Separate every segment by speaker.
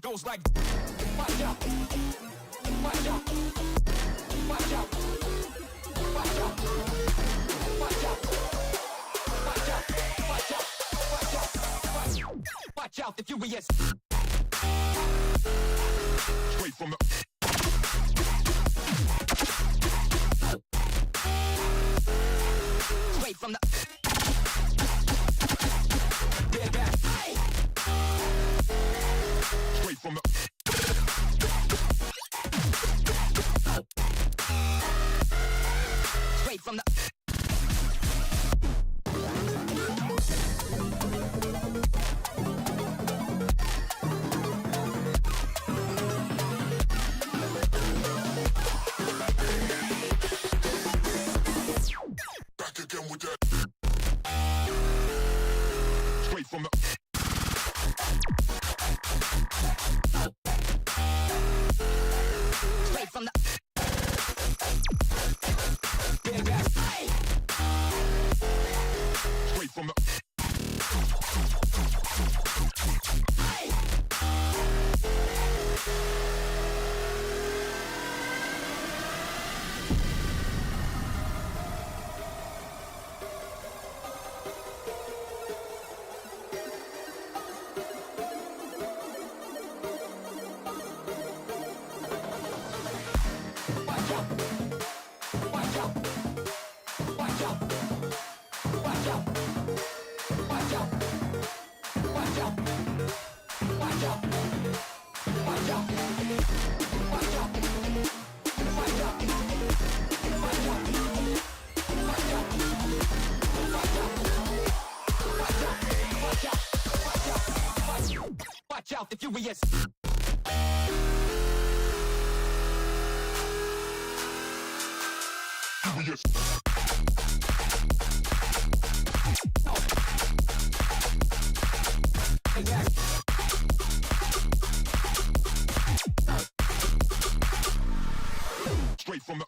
Speaker 1: goes like, watch out, watch out, watch out, watch out, watch out, watch out, watch out, watch out, watch out, the furious. Straight from the straight from the straight from the straight from the back again with that straight from the straight from the big ass straight from the watch out, the furious. Furious. Straight from the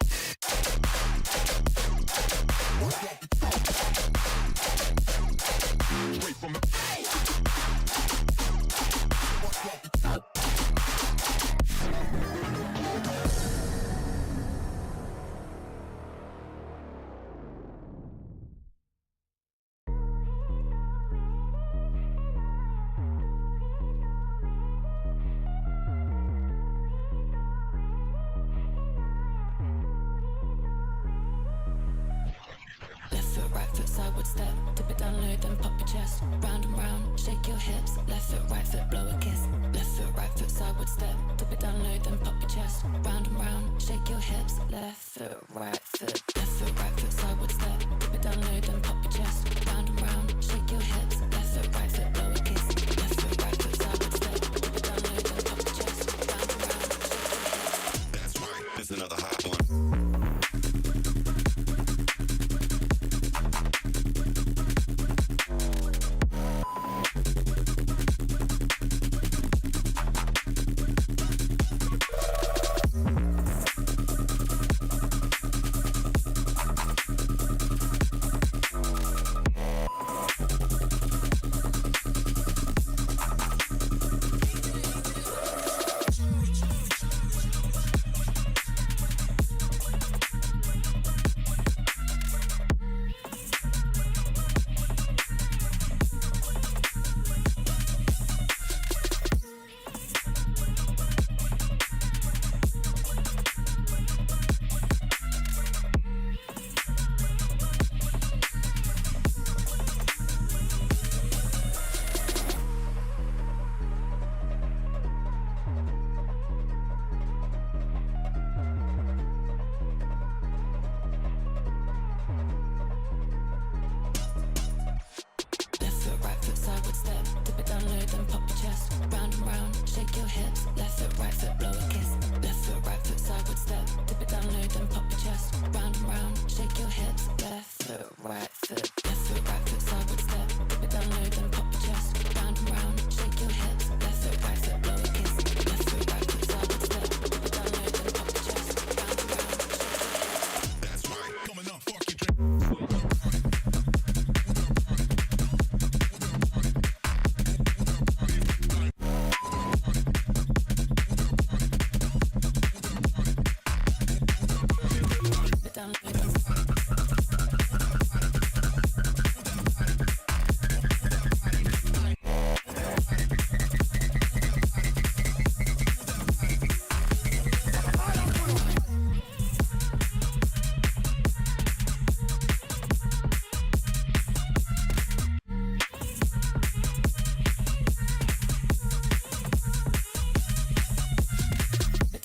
Speaker 1: straight from the
Speaker 2: sideward step, dip it down low, then pop your chest. Round and round, shake your hips. Left foot, right foot, blow a kiss. Left foot, right foot, sideward step, dip it down low, then pop your chest. Round and round, shake your hips. Left foot, right foot, sideward step, dip it down low, then pop your chest. Round and round, shake your hips. Left foot, right foot, blow a kiss. Left foot, right foot, sideward step, dip it down low, then pop your chest. Round and round, shake your hips.
Speaker 3: That's right, it's another hot one.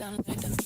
Speaker 2: download them.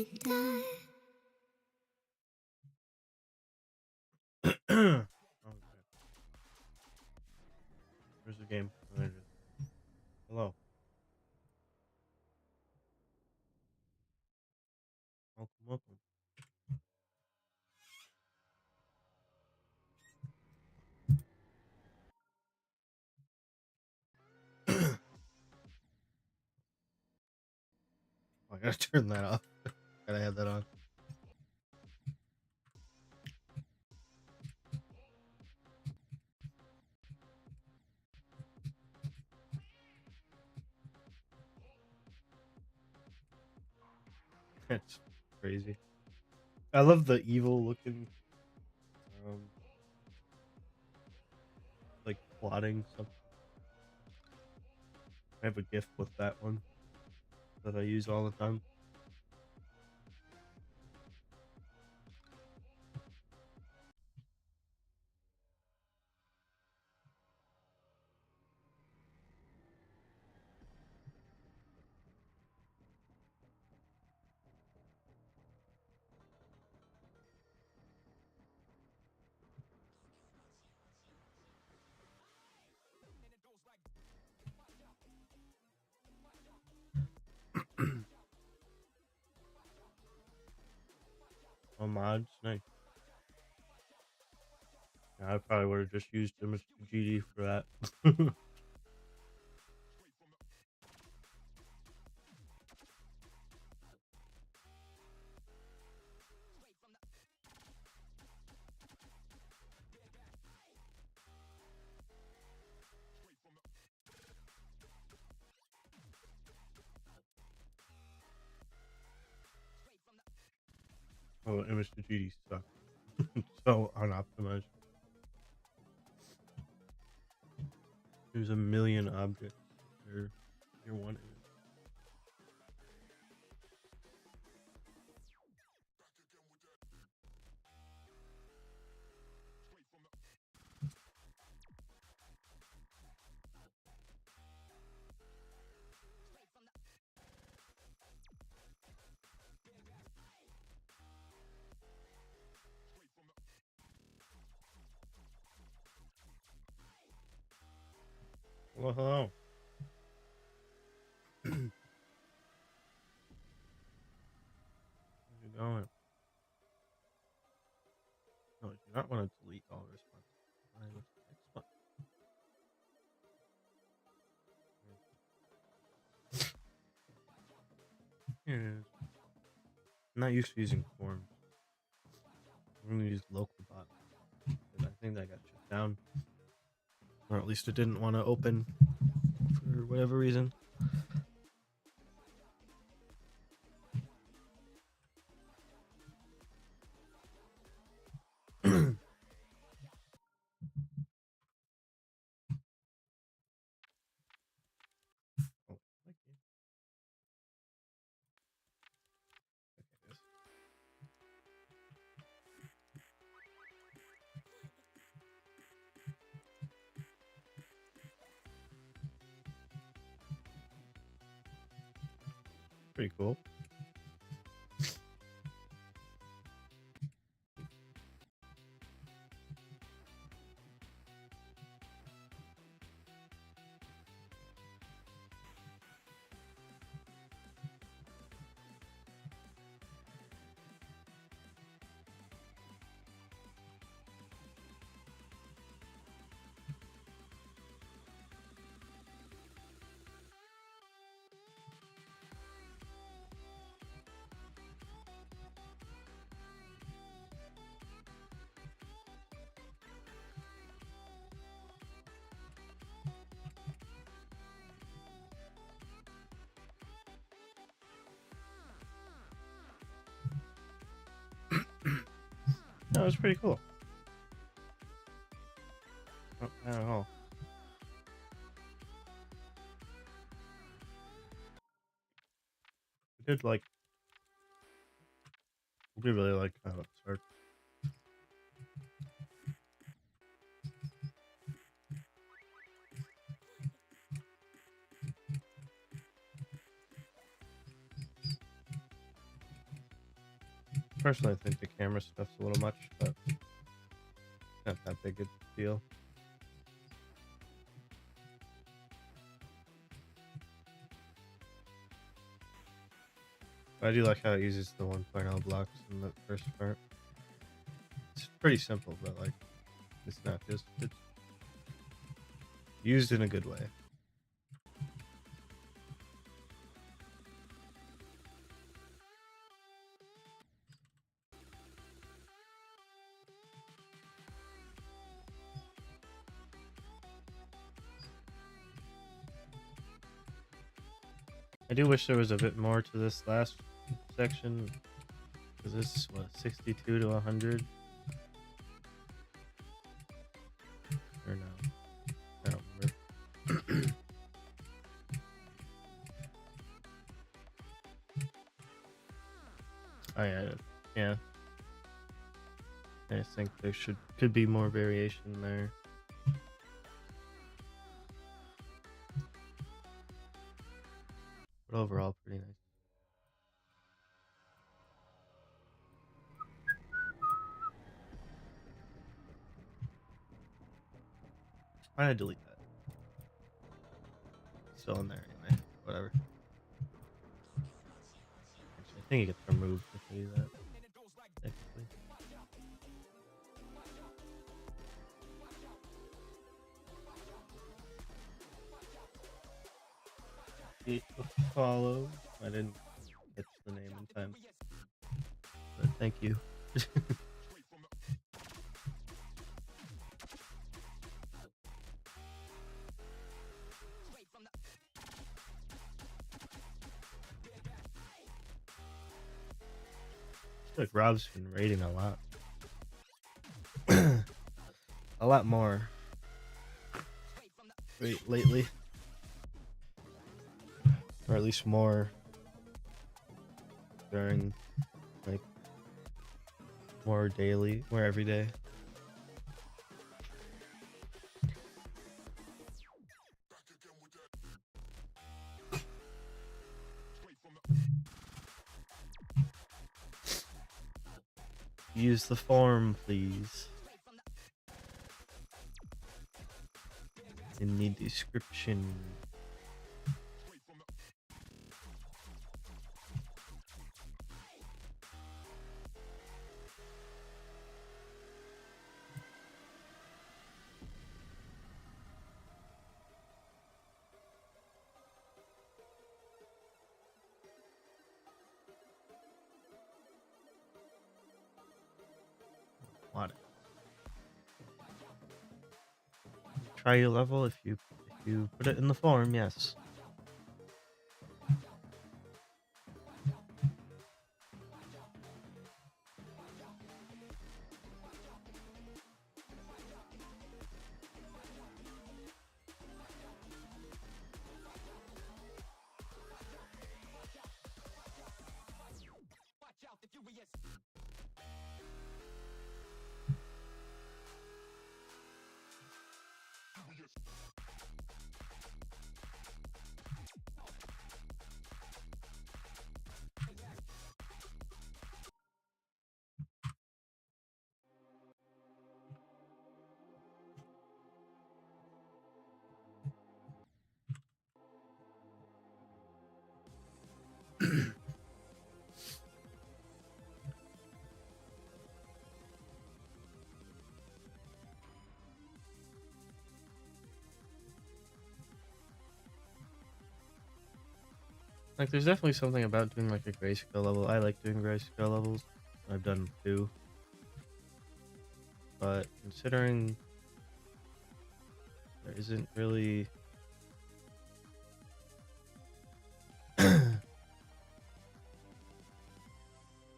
Speaker 4: Okay. Where's the game? Oh, there it is. Hello. Welcome, welcome. Oh, I gotta turn that off. Gotta have that on. It's crazy. I love the evil looking, um, like plotting something. I have a GIF with that one that I use all the time. Oh, mods, nice. Yeah, I probably would have just used Mr. GD for that. Oh, and Mr. GD sucks. So unoptimized. There's a million objects. You're one image. Well, hello. How's it going? No, I do not want to delete all responses. Alright, what's the next one? Here it is. I'm not used to using forms. I'm going to use local bot. I think that got shut down. Or at least it didn't want to open for whatever reason. Oh, thank you. Okay, this. Pretty cool. No, it was pretty cool. Oh, not at all. We did like. We really like how it starts. Personally, I think the camera stuff's a little much, but not that big a deal. I do like how it uses the 1.0 blocks in the first part. It's pretty simple, but like, it's not just it's used in a good way. I do wish there was a bit more to this last section. Is this what 62 to 100? Or no? I don't remember. Oh yeah, yeah. I just think there could be more variation there. But overall, pretty nice. Why did I delete that? It's still in there anyway. Whatever. think it gets removed if I do that. Technically. Follow. I didn't catch the name in time, but thank you. I feel like Rob's been raiding a lot. A lot more. Lately. Or at least more during, like, more daily, more every day. Use the form, please. In the description. What? Try your level if you put it in the form, yes.
Speaker 1: Watch out the furious.
Speaker 4: Like, there's definitely something about doing like a grayscale level. I like doing grayscale levels. I've done 2. But considering there isn't really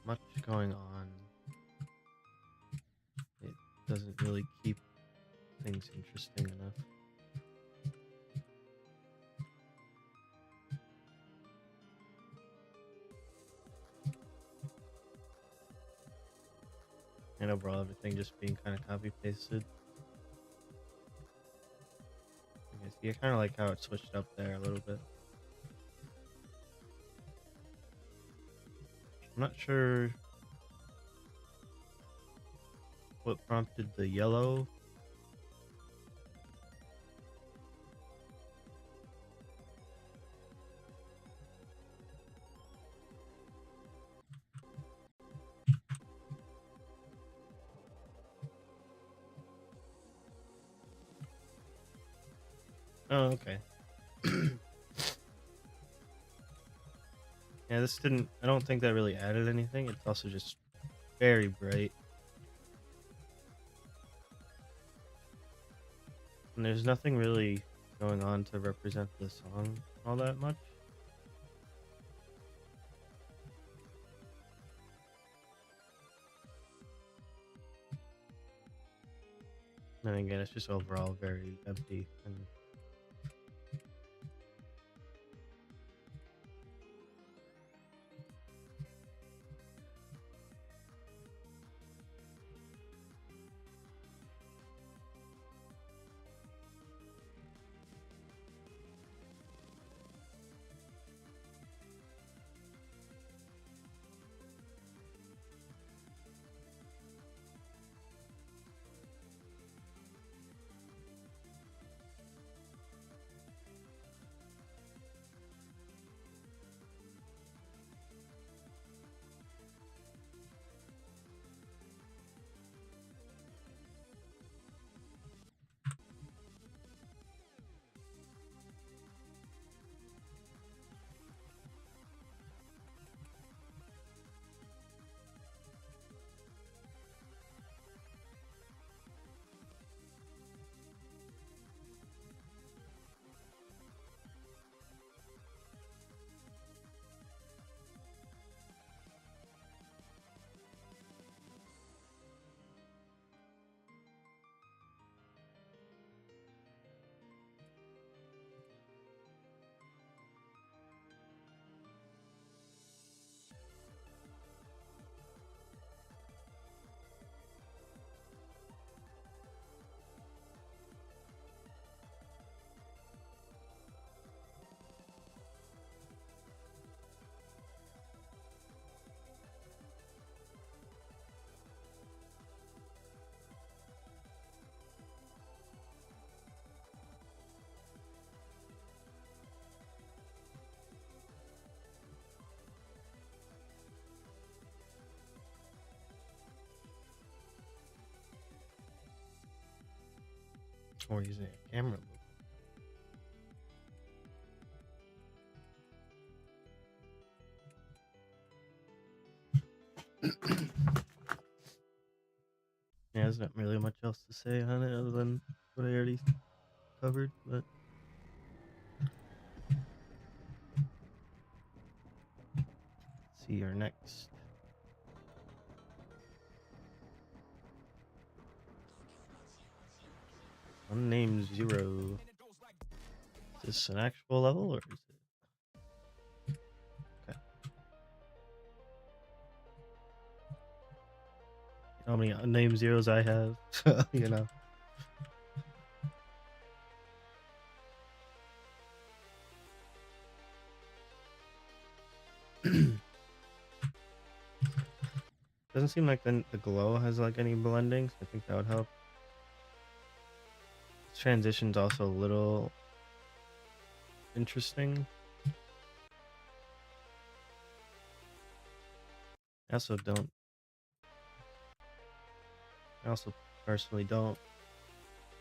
Speaker 4: much going on, it doesn't really keep things interesting enough. And overall, everything just being kind of copy pasted. I guess you kind of like how it switched up there a little bit. I'm not sure what prompted the yellow. Oh, okay. Yeah, this didn't. I don't think that really added anything. It's also just very bright. And there's nothing really going on to represent the song all that much. And again, it's just overall very empty. And more using a camera loop. Yeah, there's not really much else to say on it other than what I already covered, but let's see your next. Unnamed zero. Is this an actual level or is it? Okay. How many unnamed zeros I have? So, you know. Doesn't seem like the glow has like any blending, so I think that would help. This transition's also a little interesting. I also don't. I also personally don't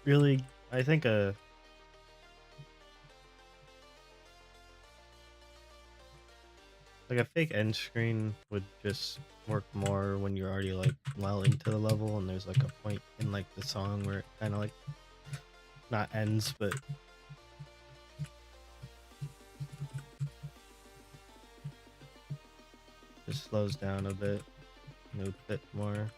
Speaker 4: really. I think like a fake end screen would just work more when you're already like well into the level and there's like a point in like the song where it kind of like not ends but just slows down a bit. It would fit more.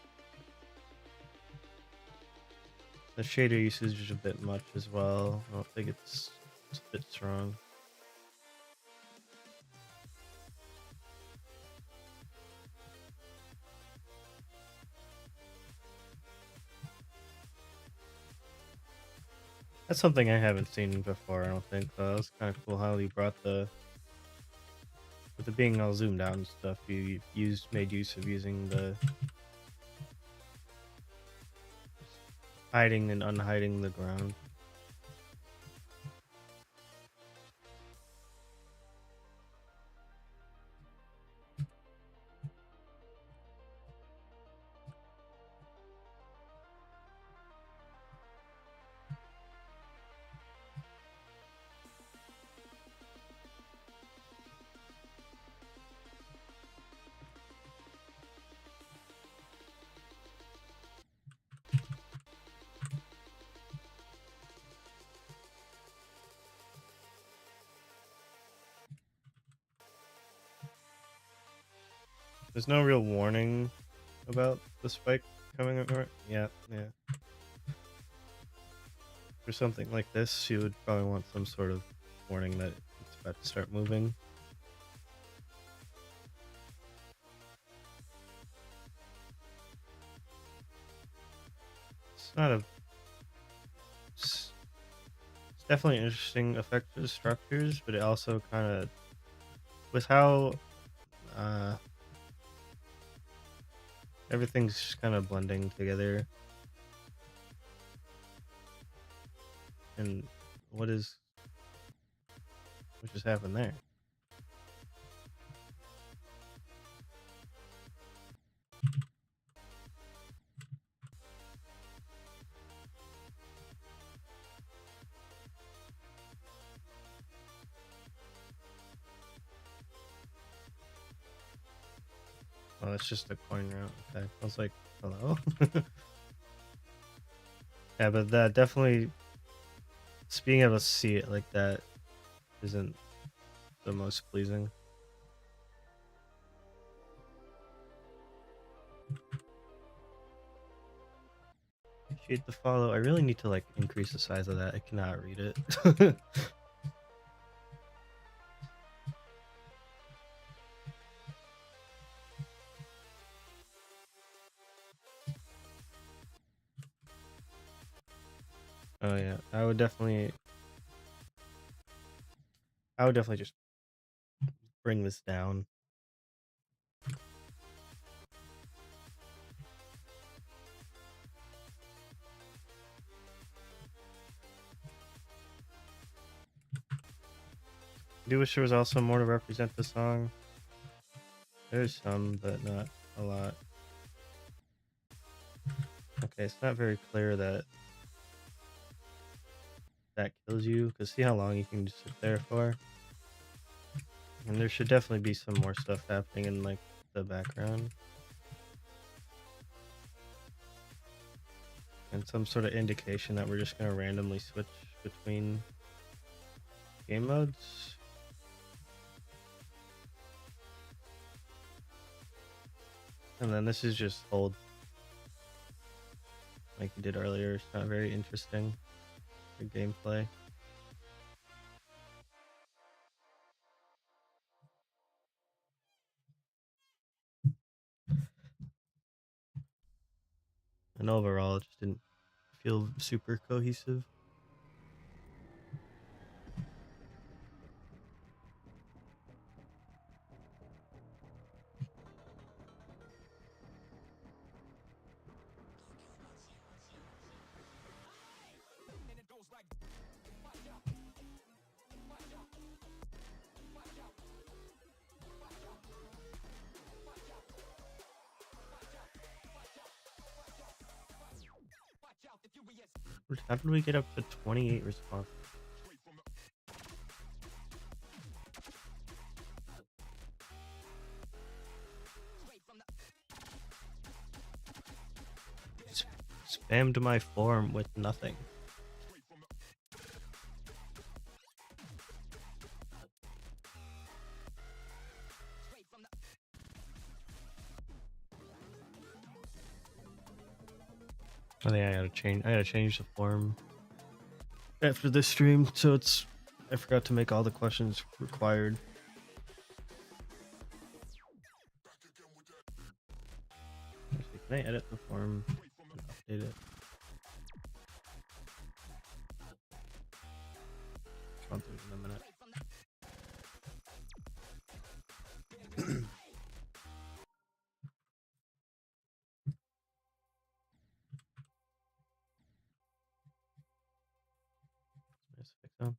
Speaker 4: The shader usage is a bit much as well. I don't think it's a bit strong. That's something I haven't seen before, I don't think, though. That was kind of cool how he brought with it being all zoomed out and stuff, you made use of using the hiding and unhiding the ground. There's no real warning about the spike coming up. Yeah, yeah. For something like this, you would probably want some sort of warning that it's about to start moving. It's not a. It's definitely an interesting effect for the structures, but it also kind of, with how uh, everything's just kind of blending together. And what just happened there? Oh, it's just a coin route. Okay, I was like, hello. Yeah, but that definitely, just being able to see it like that isn't the most pleasing. Appreciate the follow. I really need to like increase the size of that. I cannot read it. Oh yeah, I would definitely just bring this down. I do wish there was also more to represent the song. There's some, but not a lot. Okay, it's not very clear that that kills you, because see how long you can just sit there for? And there should definitely be some more stuff happening in like the background. And some sort of indication that we're just going to randomly switch between game modes. And then this is just hold, like you did earlier. It's not very interesting for gameplay. And overall, it just didn't feel super cohesive.
Speaker 1: And it goes like, watch out, watch out, watch out, watch out, watch out, watch out, watch out, the furious.
Speaker 4: How did we get up to 28 responses? Spammed my form with nothing. I think I gotta change the form after this stream, so it's I forgot to make all the questions required. Actually, can I edit the form and update it? I'll do it in a minute. Let's fix them.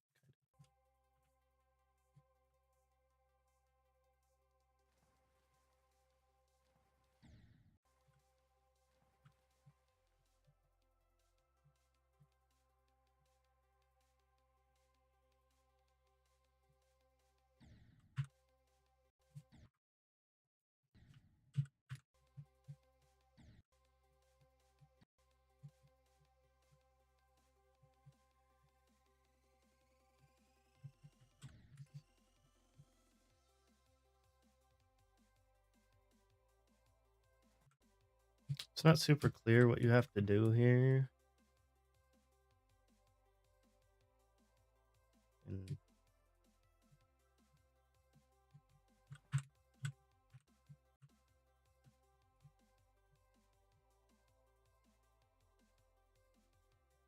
Speaker 4: It's not super clear what you have to do here. And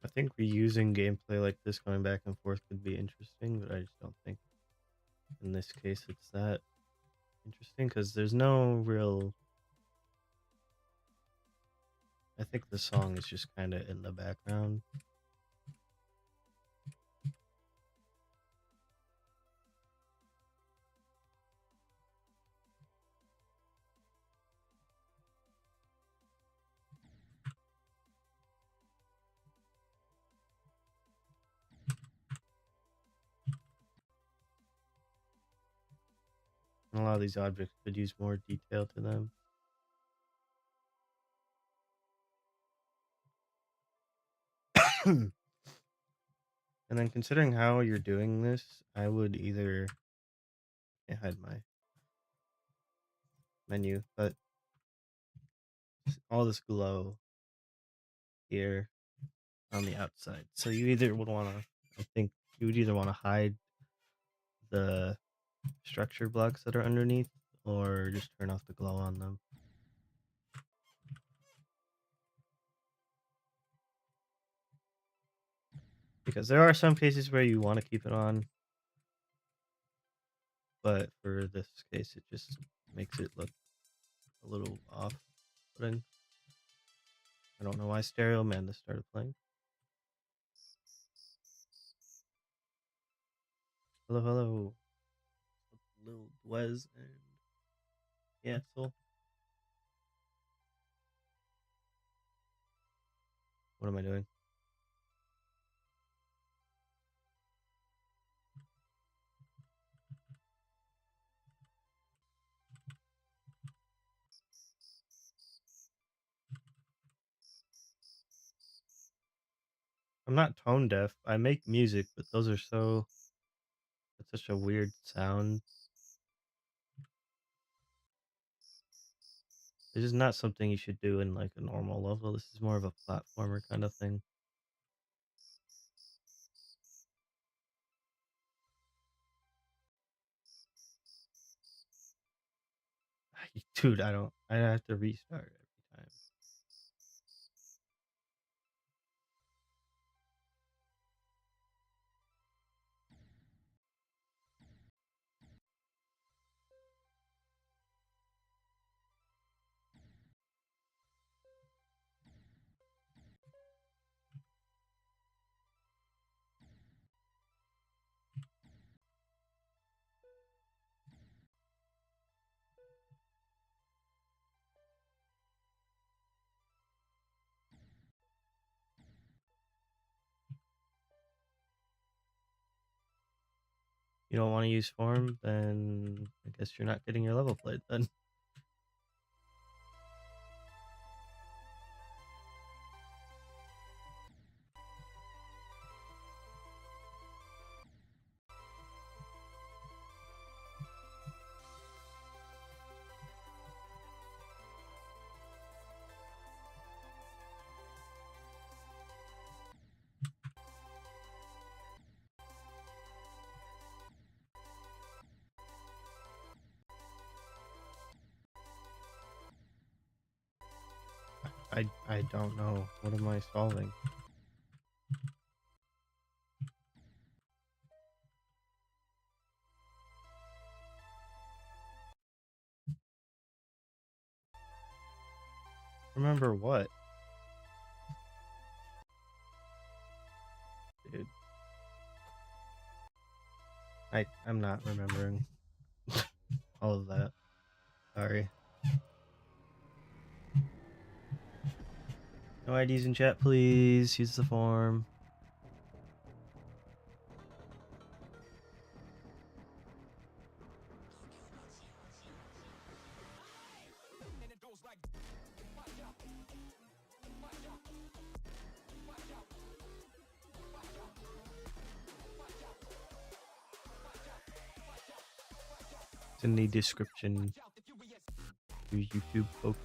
Speaker 4: I think reusing gameplay like this going back and forth could be interesting, but I just don't think in this case it's that interesting because there's no real. I think the song is just kind of in the background. And a lot of these objects could use more detail to them. And then considering how you're doing this, I would either hide my menu, but all this glow here on the outside. So you either would want to, I think you would either want to hide the structure blocks that are underneath or just turn off the glow on them. Because there are some cases where you want to keep it on, but for this case, it just makes it look a little off-putting. I don't know why Stereo Amanda started playing. Hello, hello. Lil Dwez and yeah, Soul. What am I doing? I'm not tone deaf. I make music, but those are so that's such a weird sound. This is not something you should do in like a normal level. This is more of a platformer kind of thing. Dude, I have to restart every time. You don't want to use form, then I guess you're not getting your level played then. I don't know. What am I solving? Remember what? Dude. I'm not remembering all of that. Sorry. No IDs in chat, please. Use the form.
Speaker 1: And it goes like, watch out, watch out, watch out, watch out, watch out,
Speaker 4: It's in the description. To YouTube folk.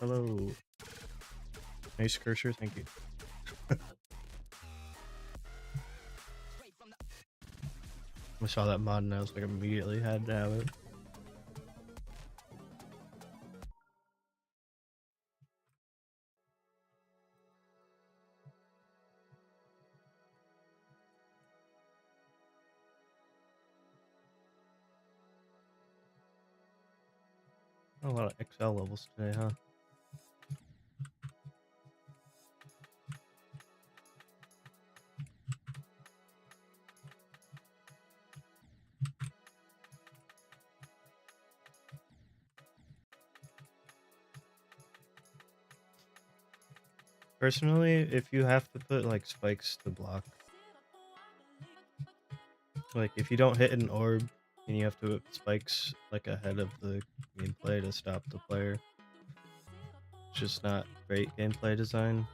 Speaker 4: Hello. Nice cursor, thank you. I saw that mod and I was like immediately had to have it. A lot of XL levels today, huh? Personally, if you have to put like spikes to block, like if you don't hit an orb and you have to put spikes like ahead of the gameplay to stop the player, it's just not great gameplay design.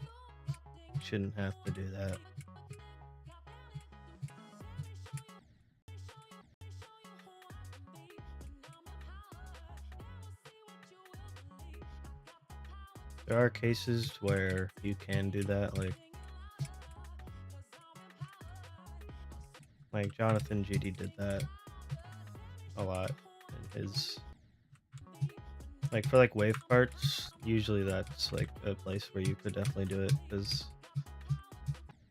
Speaker 4: You shouldn't have to do that. There are cases where you can do that, like Jonathan GD did that a lot in his, like for like wave parts. Usually that's like a place where you could definitely do it because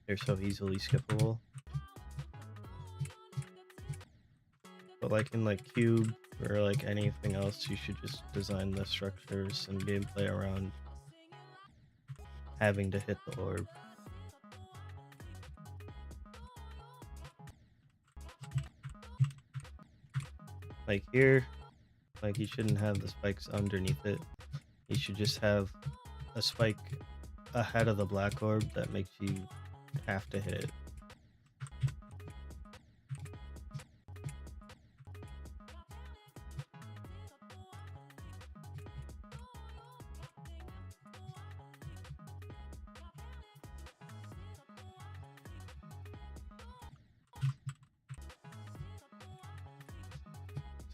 Speaker 4: they're so easily skippable. But like in like cube or like anything else, you should just design the structures and gameplay around having to hit the orb. Like here, like you shouldn't have the spikes underneath it. You should just have a spike ahead of the black orb that makes you have to hit it.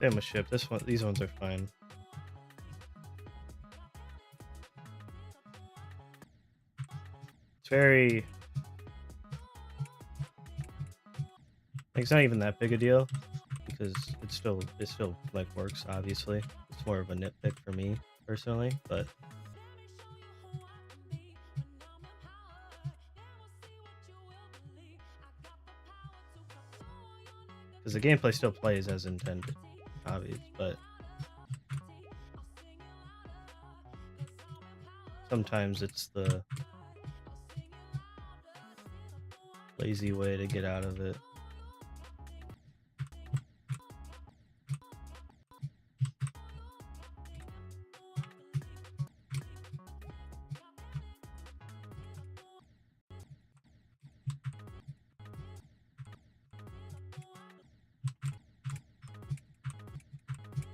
Speaker 4: Same with ship. These ones are fine. It's very, like, it's not even that big a deal because it still like works. Obviously, it's more of a nitpick for me personally, but because the gameplay still plays as intended, obvious, but sometimes it's the lazy way to get out of it.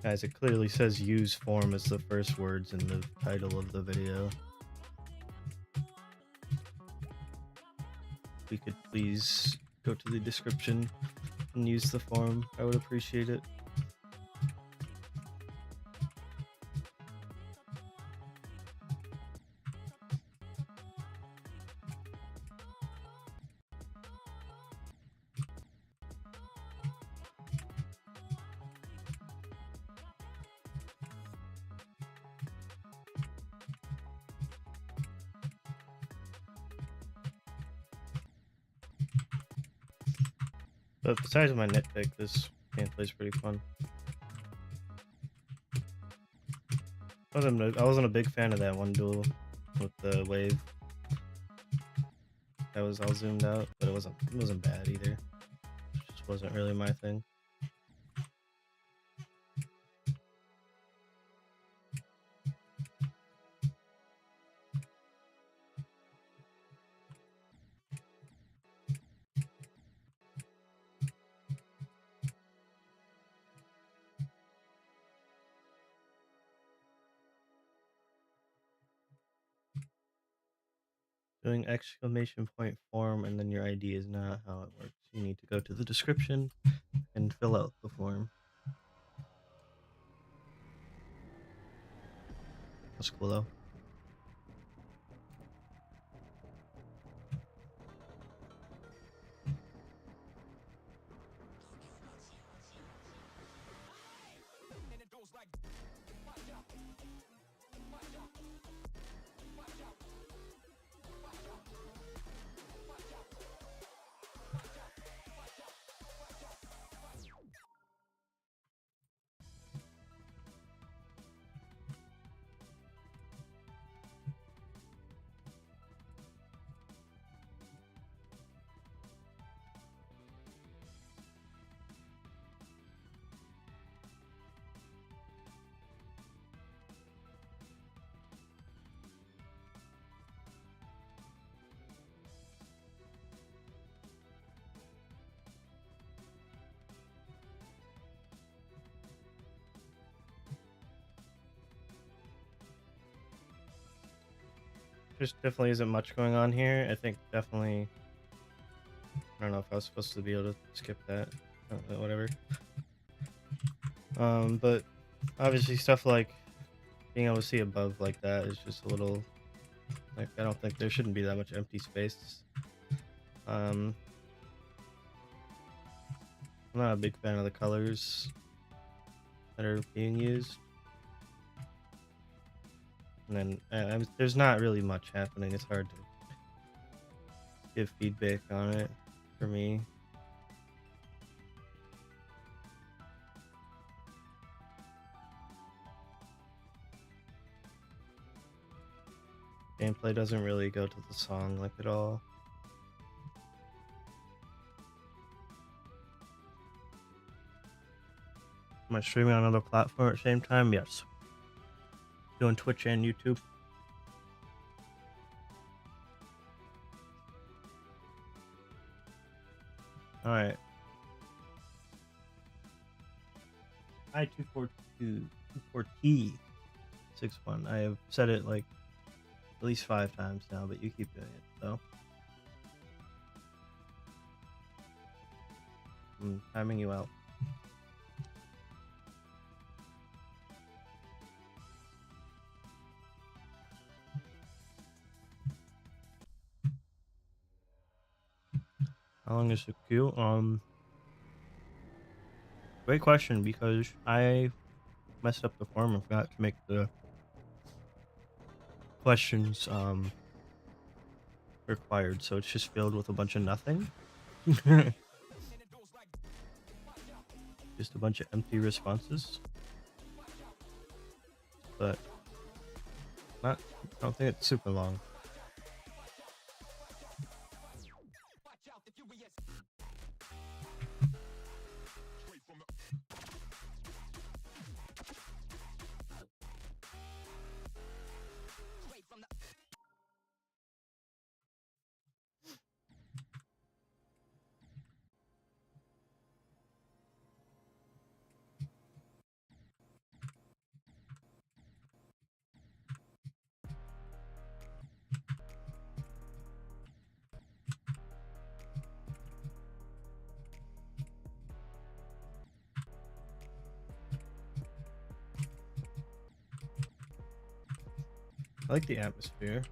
Speaker 4: Guys, it clearly says use form as the first words in the title of the video. If we could please go to the description and use the form, I would appreciate it. But besides my nitpick, this gameplay is pretty fun. I wasn't a big fan of that one duel with the wave. That was all zoomed out, but it wasn't bad either. It just wasn't really my thing. Doing exclamation point form and then your ID is not how it works. You need to go to the description and fill out the form. That's cool though.
Speaker 1: And it goes like, watch out, watch out, watch out, watch out, watch out, watch out, watch out, watch out.
Speaker 4: There's definitely isn't much going on here. I think definitely. I don't know if I was supposed to be able to skip that. Whatever. But obviously stuff like being able to see above like that is just a little. Like, I don't think there shouldn't be that much empty space. I'm not a big fan of the colors that are being used. And then there's not really much happening. It's hard to give feedback on it for me. Gameplay doesn't really go to the song like at all. Am I streaming on another platform at the same time? Yes. Doing Twitch and YouTube. Alright. I24224T61. I have said it like at least 5 times now, but you keep doing it, so. I'm timing you out. How long is the queue? Great question, because I messed up the form and forgot to make the questions required, so it's just filled with a bunch of nothing. Just a bunch of empty responses. But I don't think it's super long. I like the atmosphere.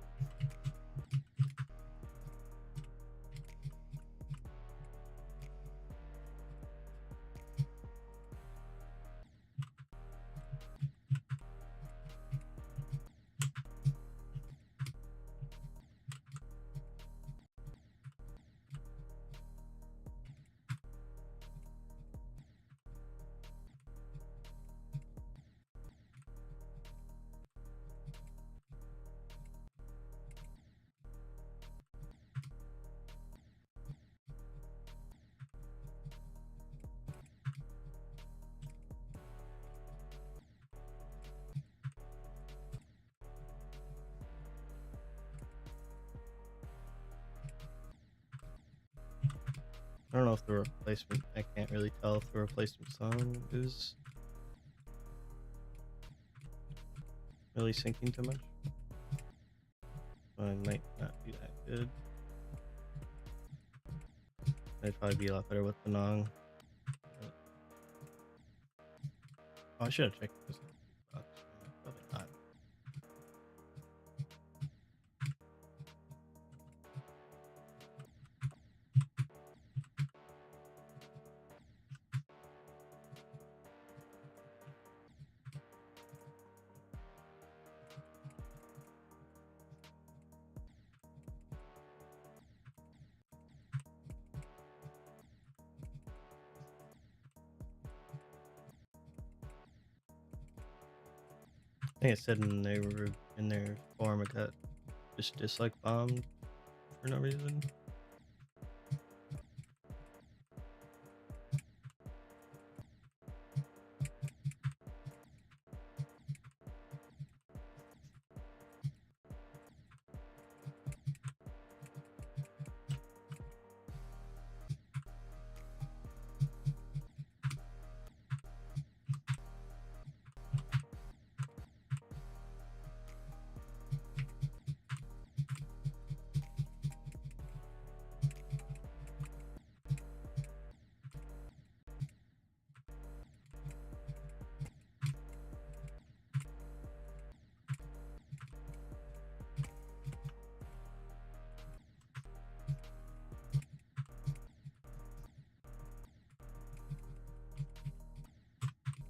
Speaker 4: I don't know if the replacement, I can't really tell if the replacement song is really syncing too much. So it might not be that good. I'd probably be a lot better with the Nong. Oh, I should have checked this. Probably not. I think it said in their forum it got just dislike bombed for no reason.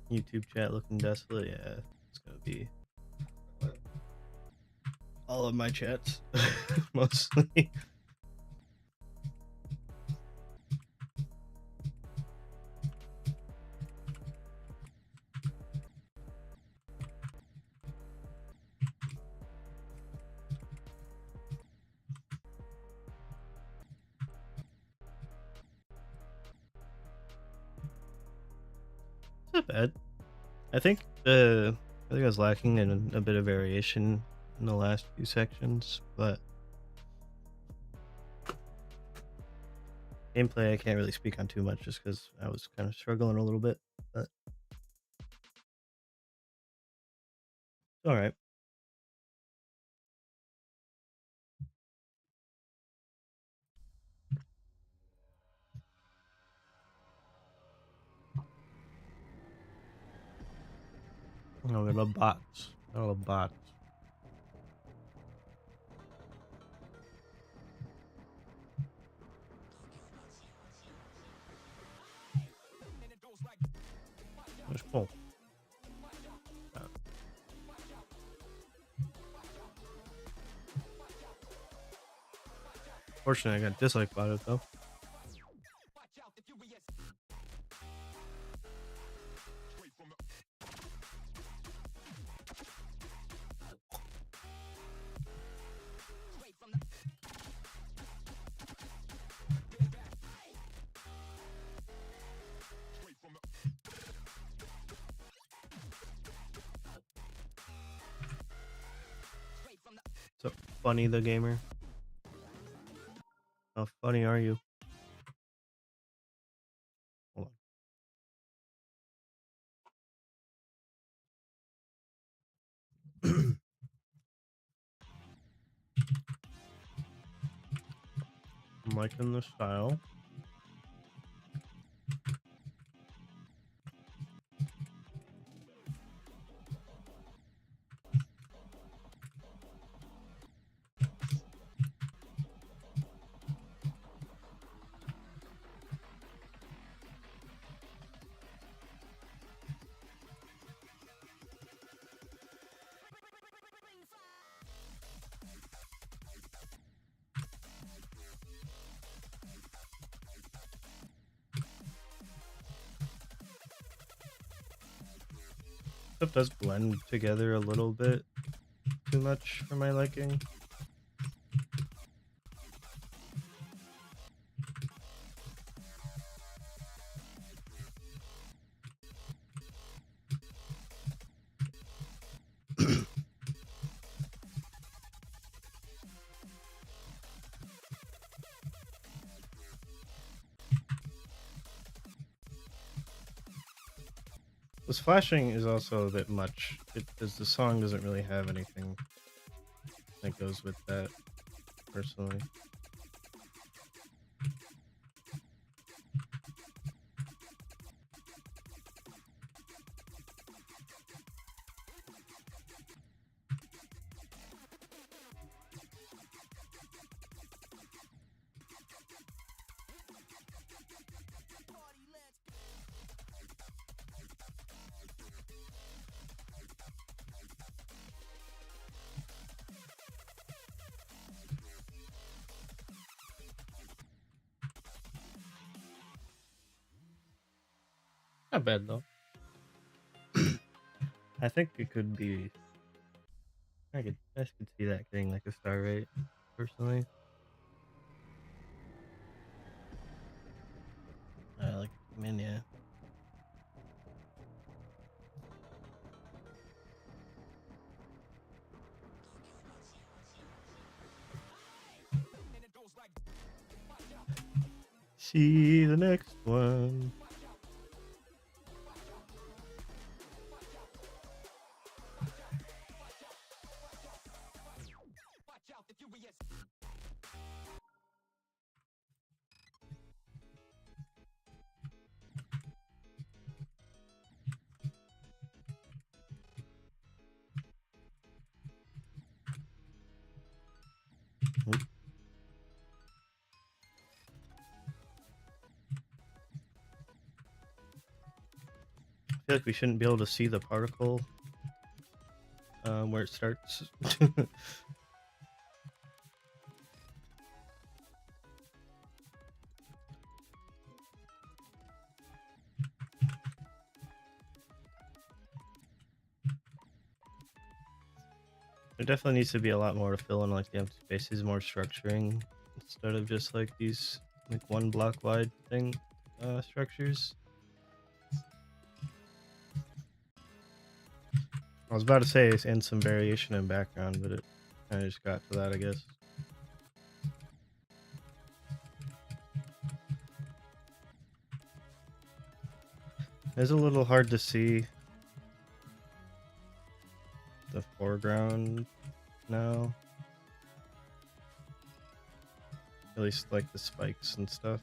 Speaker 4: YouTube chat looking desolate. Yeah, it's gonna be all of my chats mostly. It's not bad. I think I was lacking in a bit of variation in the last few sections, but gameplay I can't really speak on too much just because I was kind of struggling a little bit. But it's all right. I love bots. I love bots. It was cool. Fortunately, I got dislike about it though. So funny the gamer. How funny are you? Hold on. I'm liking the style. Stuff does blend together a little bit too much for my liking. This flashing is also a bit much because the song doesn't really have anything that goes with that, personally. Not bad though. I think it could be. I could see that getting like a star rate, personally. I like it, man, yeah. See the next one. Oop. I feel like we shouldn't be able to see the particle where it starts. There definitely needs to be a lot more to fill in like the empty spaces, more structuring instead of just like these like one block wide thing structures. I was about to say and some variation in background, but it kind of just got to that, I guess. It's a little hard to see the foreground now. At least like the spikes and stuff.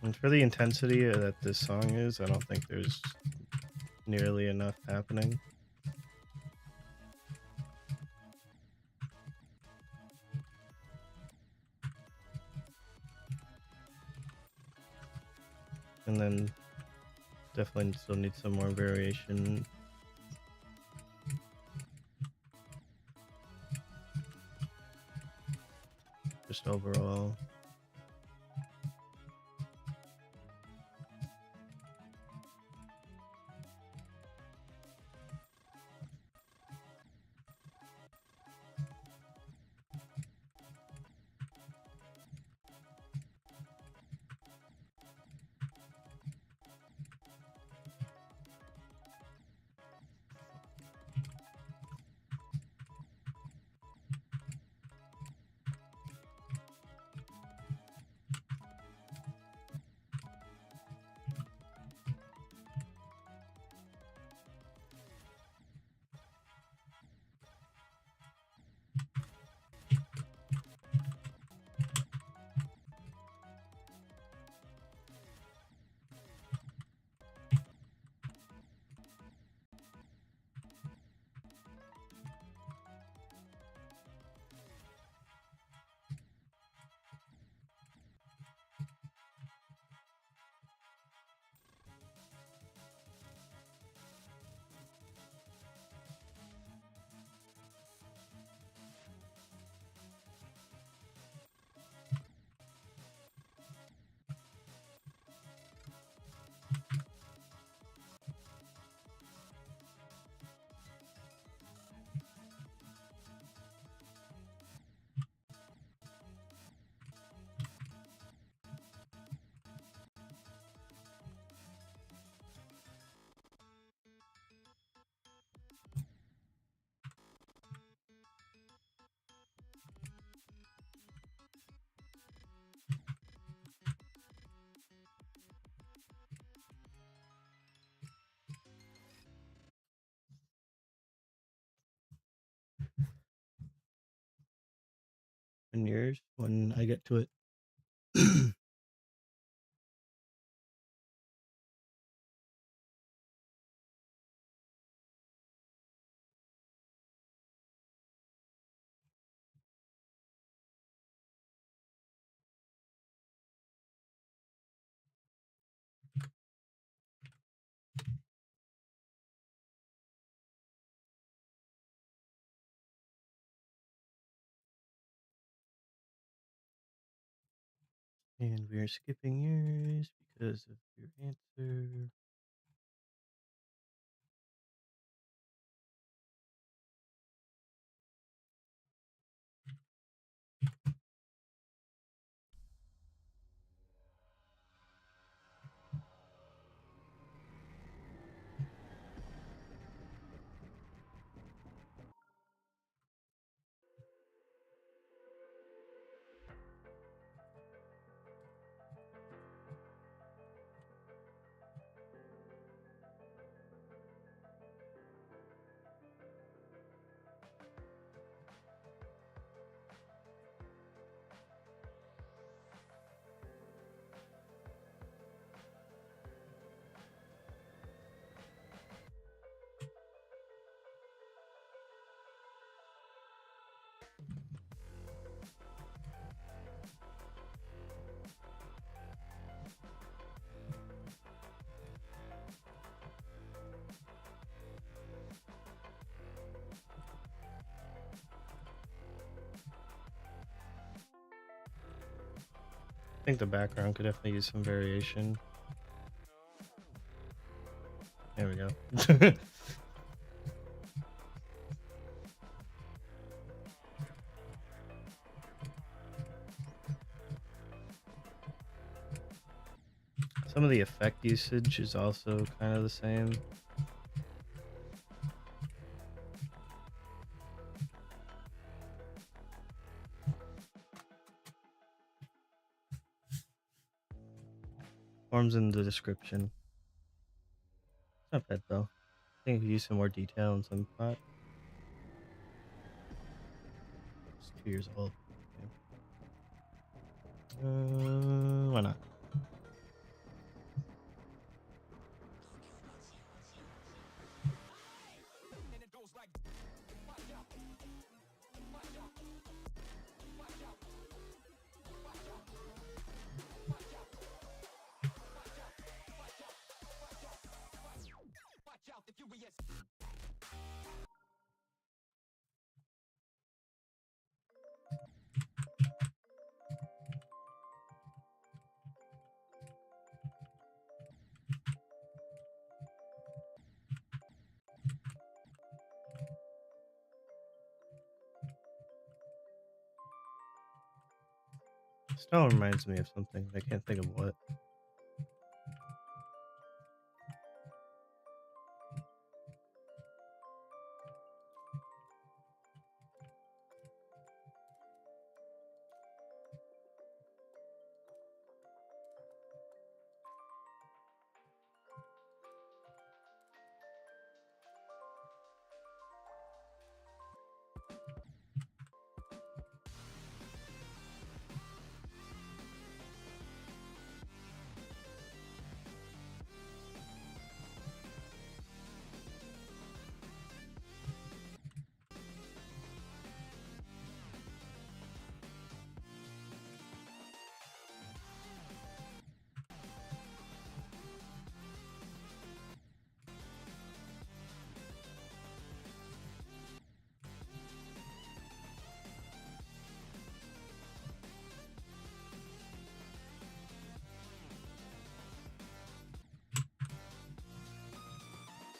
Speaker 4: And for the intensity that this song is, I don't think there's nearly enough happening. And then definitely still need some more variation. Just overall. In yours when I get to it. And we're skipping yours because of your answer. I think the background could definitely use some variation. There we go. Some of the effect usage is also kind of the same. Forms in the description. It's not bad though. I think we use some more detail in some spot. It's 2 years old. Okay. Why not?
Speaker 1: And it goes like, watch out, watch out, watch out, watch out, watch out, watch out, watch out,
Speaker 4: Still reminds me of something. I can't think of what.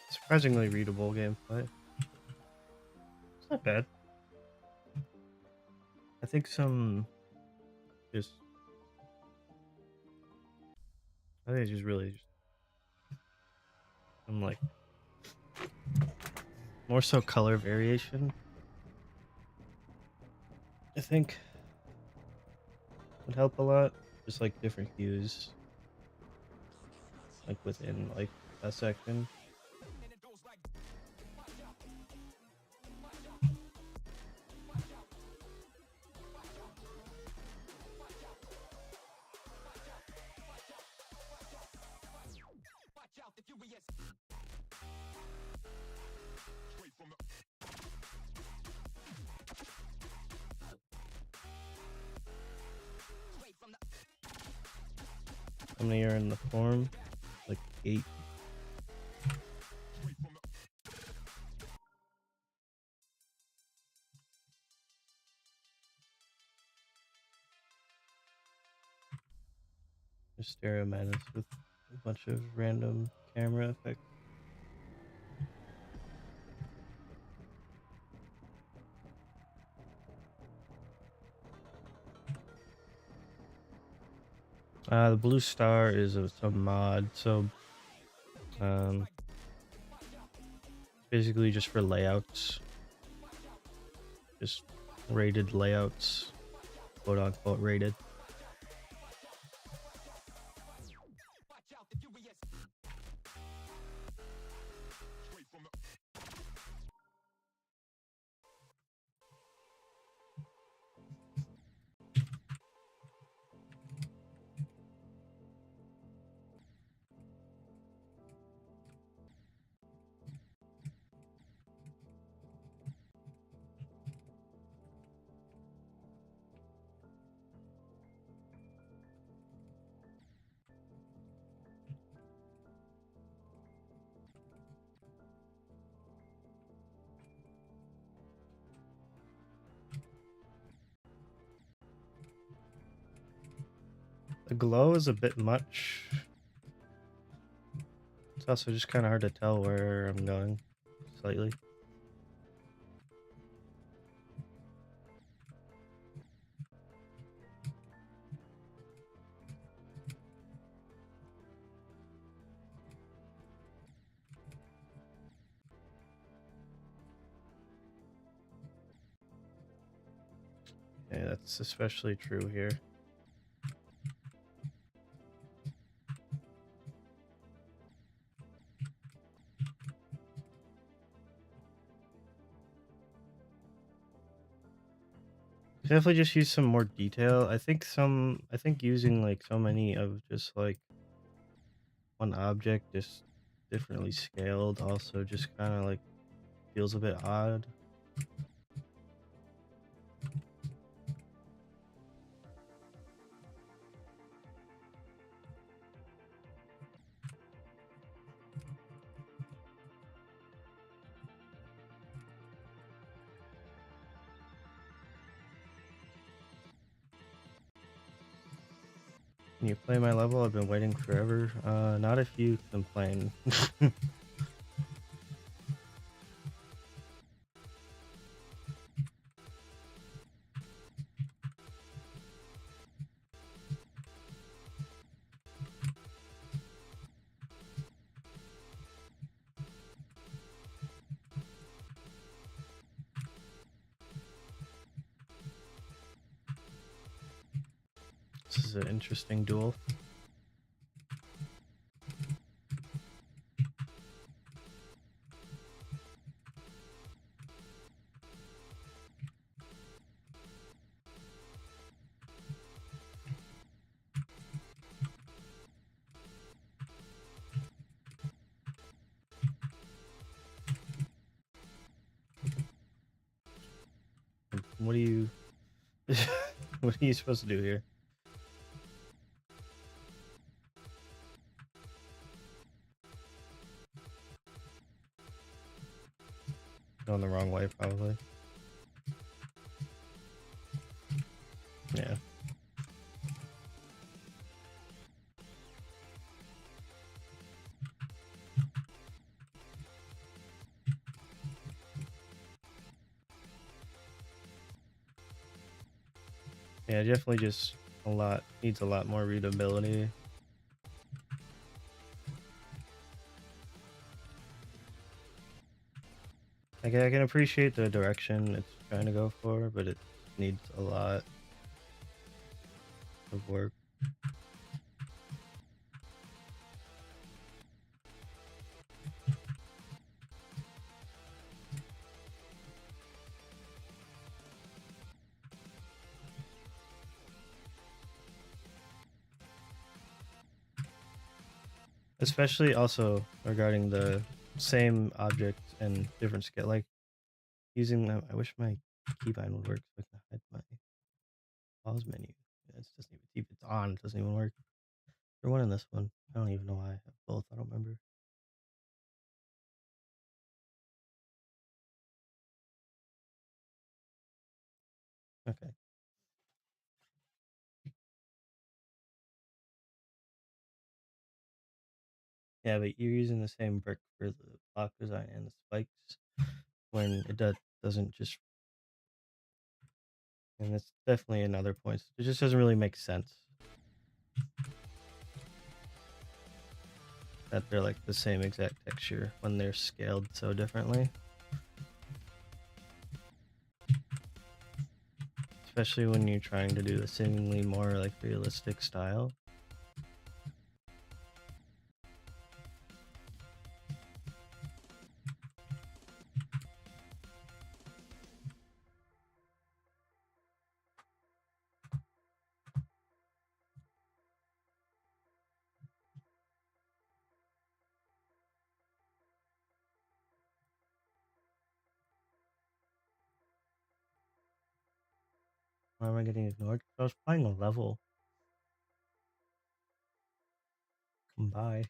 Speaker 4: Surprisingly readable gameplay. It's not bad. I think just I think it's just really just some like more so color variation. I think would help a lot. Just like different hues, like within like a section.
Speaker 1: And it goes like, watch out, watch out, the furious. Straight from the. Straight from the.
Speaker 4: How many are in the form? Like 8.
Speaker 1: Straight from the.
Speaker 4: Just stereo madness with a bunch of random camera effects. The blue star is some mod, so basically just for layouts, just rated layouts, quote unquote rated.
Speaker 1: Watch out, the furious. Straight from the.
Speaker 4: The glow is a bit much. It's also just kind of hard to tell where I'm going slightly. Yeah, that's especially true here. Definitely just use some more detail. I think using like so many of just like one object just differently scaled also just kind of like feels a bit odd. Can you play my level? I've been waiting forever. Not if you complain. This is an interesting duel. What are you what are you supposed to do here? Going the wrong way, probably. Yeah. Yeah, definitely just needs a lot more readability. I can appreciate the direction it's trying to go for, but it needs a lot of work. Especially also regarding the same object and different scale, like using them. I wish my keybind would work so I can hide my pause menu. Yeah, it doesn't even, if it's on, it doesn't even work. For one in this one, I don't even know why I have both. I don't remember. Okay. Yeah, but you're using the same brick for the block design and the spikes when it doesn't just, and that's definitely another point. It just doesn't really make sense that they're like the same exact texture when they're scaled so differently. Especially when you're trying to do a seemingly more like realistic style. Why am I getting ignored? I was playing a level. Come by.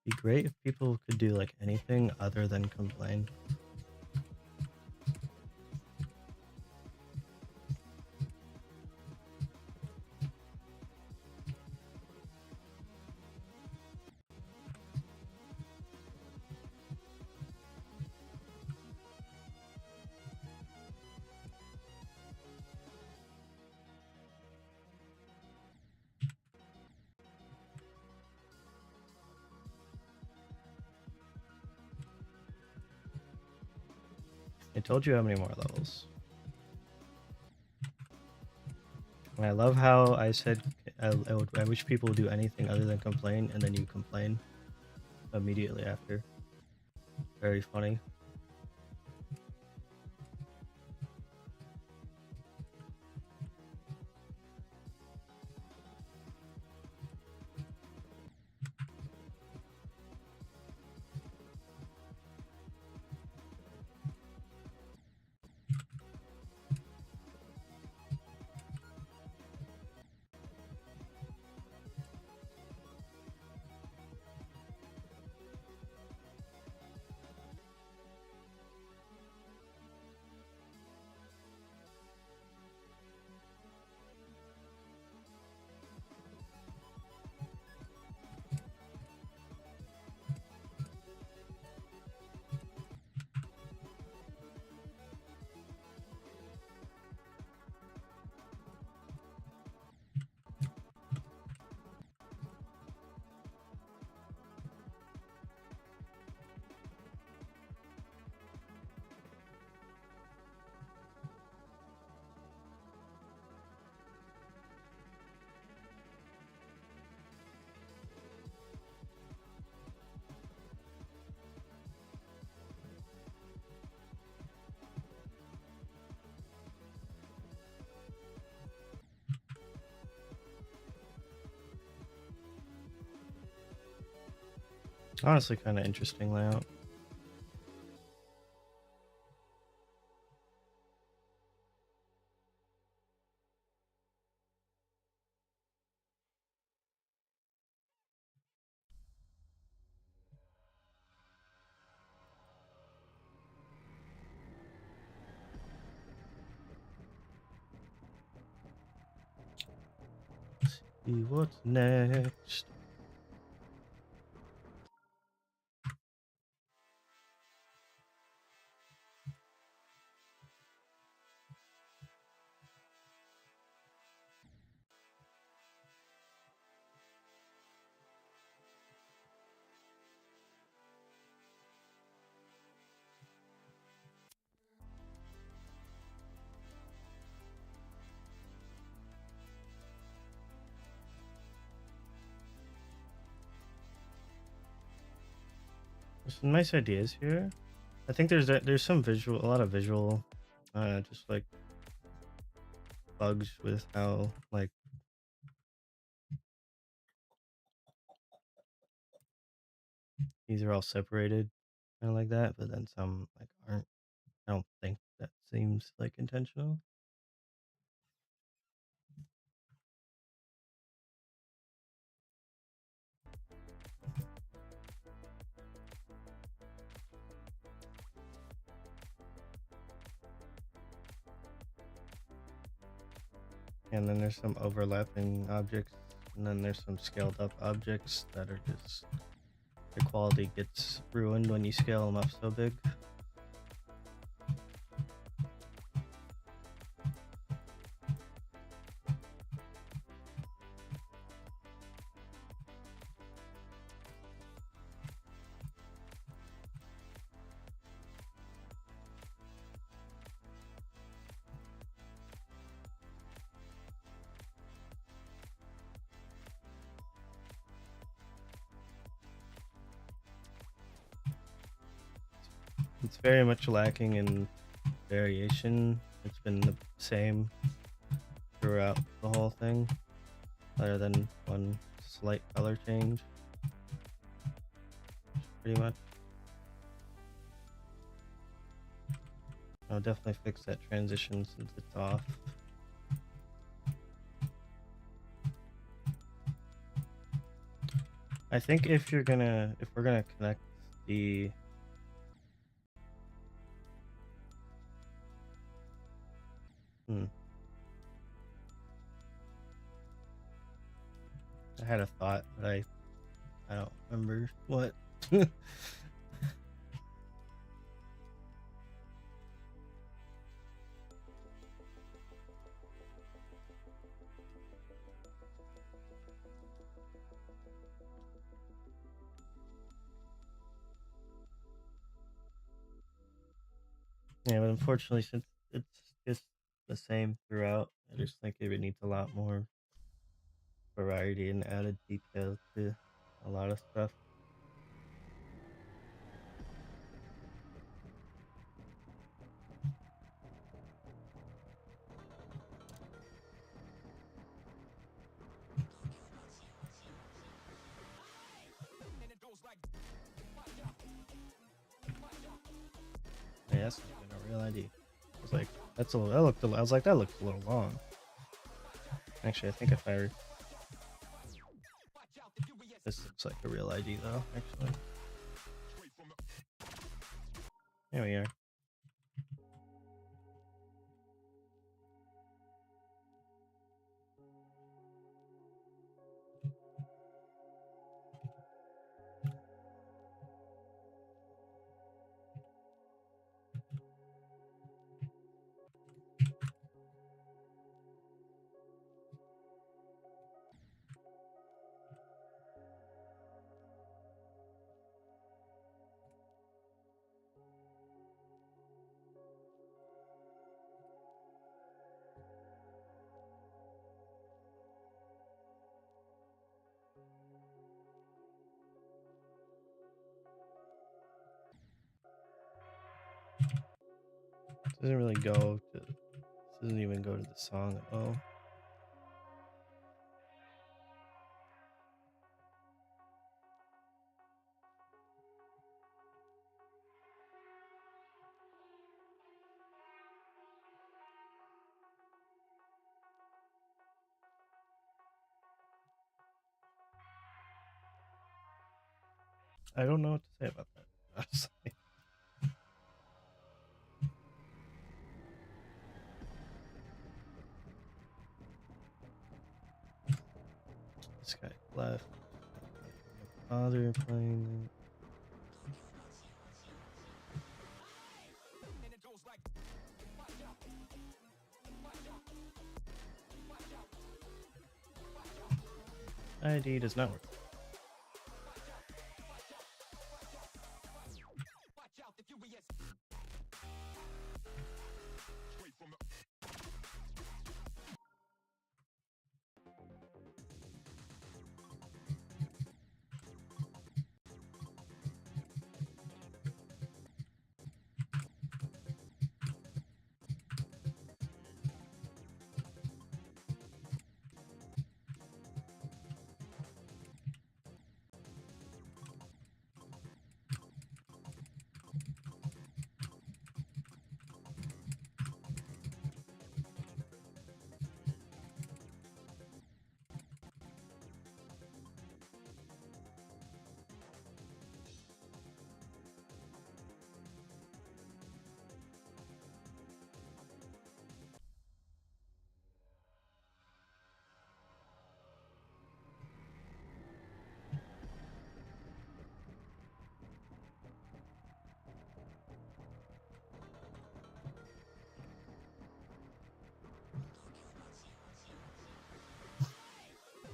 Speaker 4: Be great if people could do like anything other than complain. I told you how many more levels. And I love how I said I wish people would do anything other than complain, and then you complain immediately after. Very funny. Honestly, kind of interesting layout. See what's next. There's some nice ideas here. I think there's some visual, a lot of visual, just like bugs with how like these are all separated, kind of like that. But then some like aren't. I don't think that seems like intentional. And then there's some overlapping objects, and then there's some scaled up objects that are just the quality gets ruined when you scale them up so big. It's very much lacking in variation. It's been the same throughout the whole thing, other than one slight color change, pretty much. I'll definitely fix that transition since it's off. I think if we're gonna connect the I had a thought, but I don't remember what. Yeah, but unfortunately, since it's just the same throughout, I just think it would need a lot more variety and added detail to a lot of stuff.
Speaker 1: And it goes like, watch out, watch out.
Speaker 4: Yeah, that's not even a real ID. I was like, that's a little, that looked. I was like, that looked a little long. Actually, I think if I this looks like a real ID though. Actually, here we are. Doesn't really go to. Doesn't even go to the song at all. I don't know what to say about that, honestly. This guy left. Bother playing it.
Speaker 1: And it goes like, watch out, watch out, watch out.
Speaker 4: ID does not work.
Speaker 1: Watch out, the furious. Straight from the.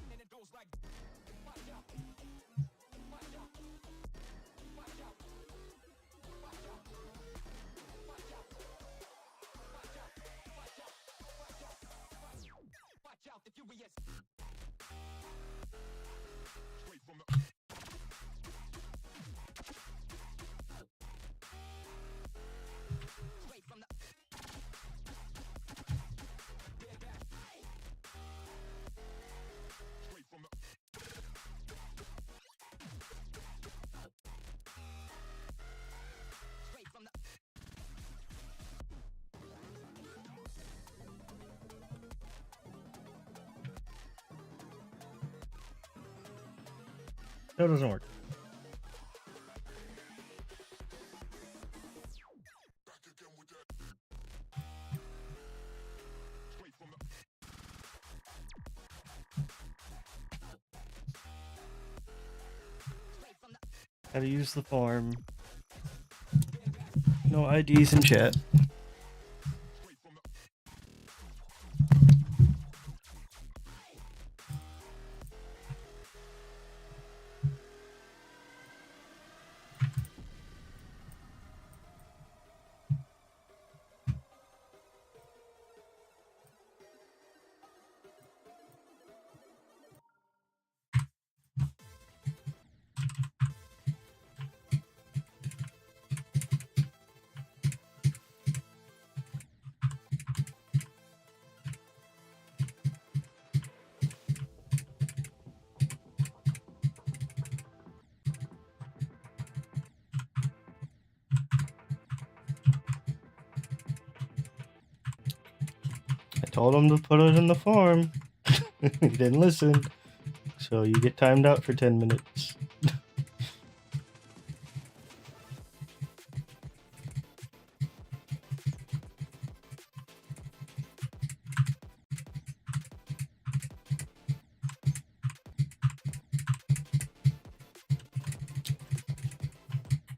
Speaker 1: And it goes like, watch out, watch out, watch out, watch out, watch out, watch out, watch out, watch out, watch out, the furious. Straight from the. Straight from the. Straight from the. Straight from the.
Speaker 4: That doesn't work.
Speaker 1: Back again with that. Straight from the. Straight from the.
Speaker 4: How to use the form. No IDs in chat.
Speaker 1: Straight from the.
Speaker 4: I told him to put it in the form. He didn't listen. So you get timed out for 10 minutes.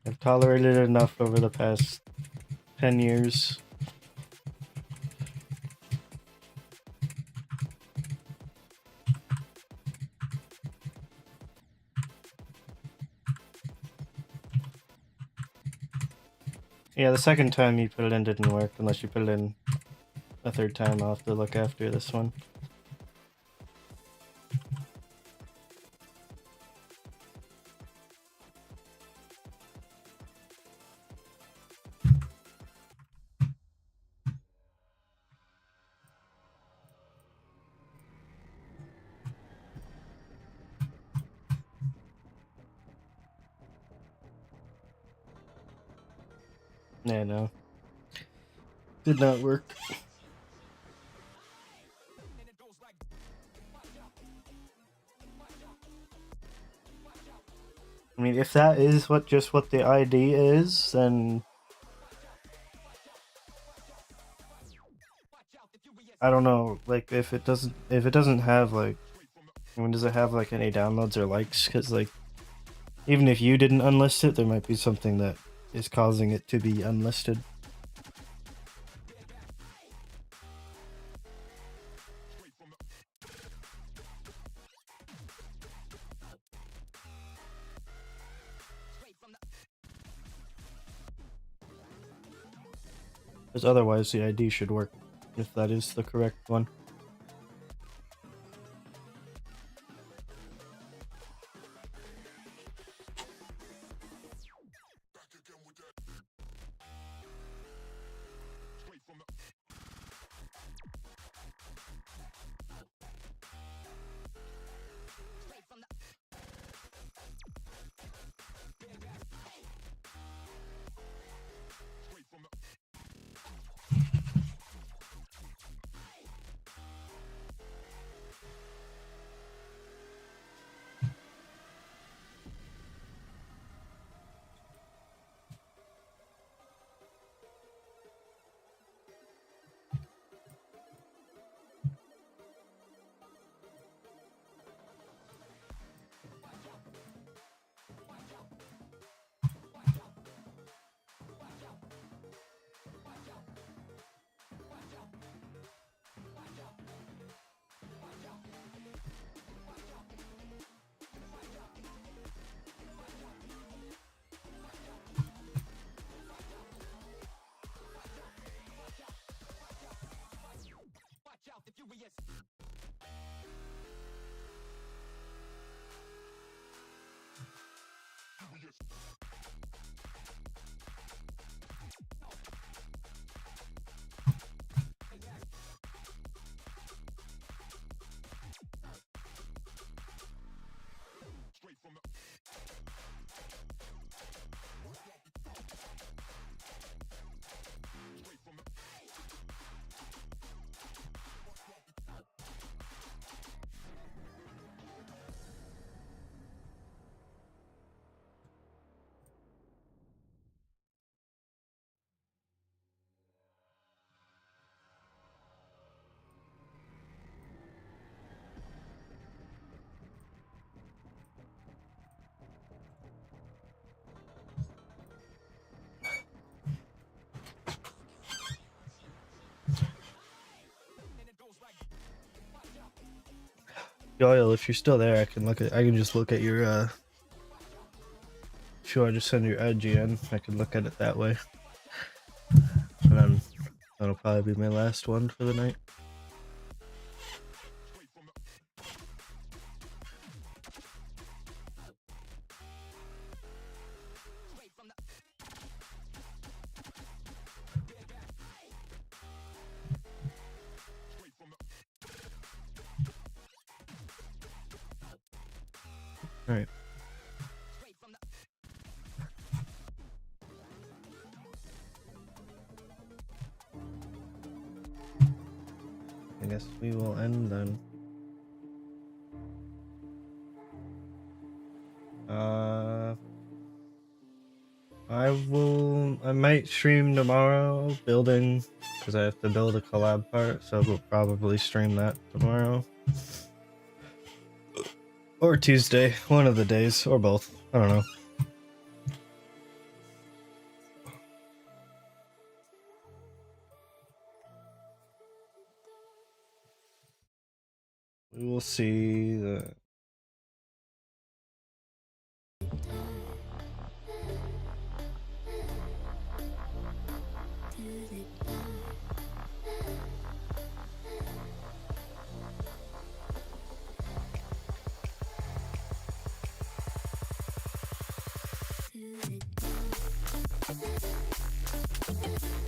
Speaker 4: I've tolerated it enough over the past 10 years. Yeah, the second time you put it in didn't work unless you put it in a third time. I'll have to look after this one. Yeah, no. Did not work.
Speaker 1: And it goes like, watch out, watch out, watch out.
Speaker 4: I mean, if that is what the ID is, then I don't know. Like, if it doesn't have like, I mean, does it have like any downloads or likes? Because like, even if you didn't unlist it, there might be something that is causing it to be unlisted. Because otherwise the ID should work, if that is the correct one. Yoil, if you're still there, I can just look at your if you want to just send your IGN, I can look at it that way. And then that'll probably be my last one for the night. Alright. I guess we will end then. I might stream tomorrow building, because I have to build a collab part, so we'll probably stream that tomorrow. Or Tuesday, one of the days, or both. I don't know. We will see.
Speaker 2: To the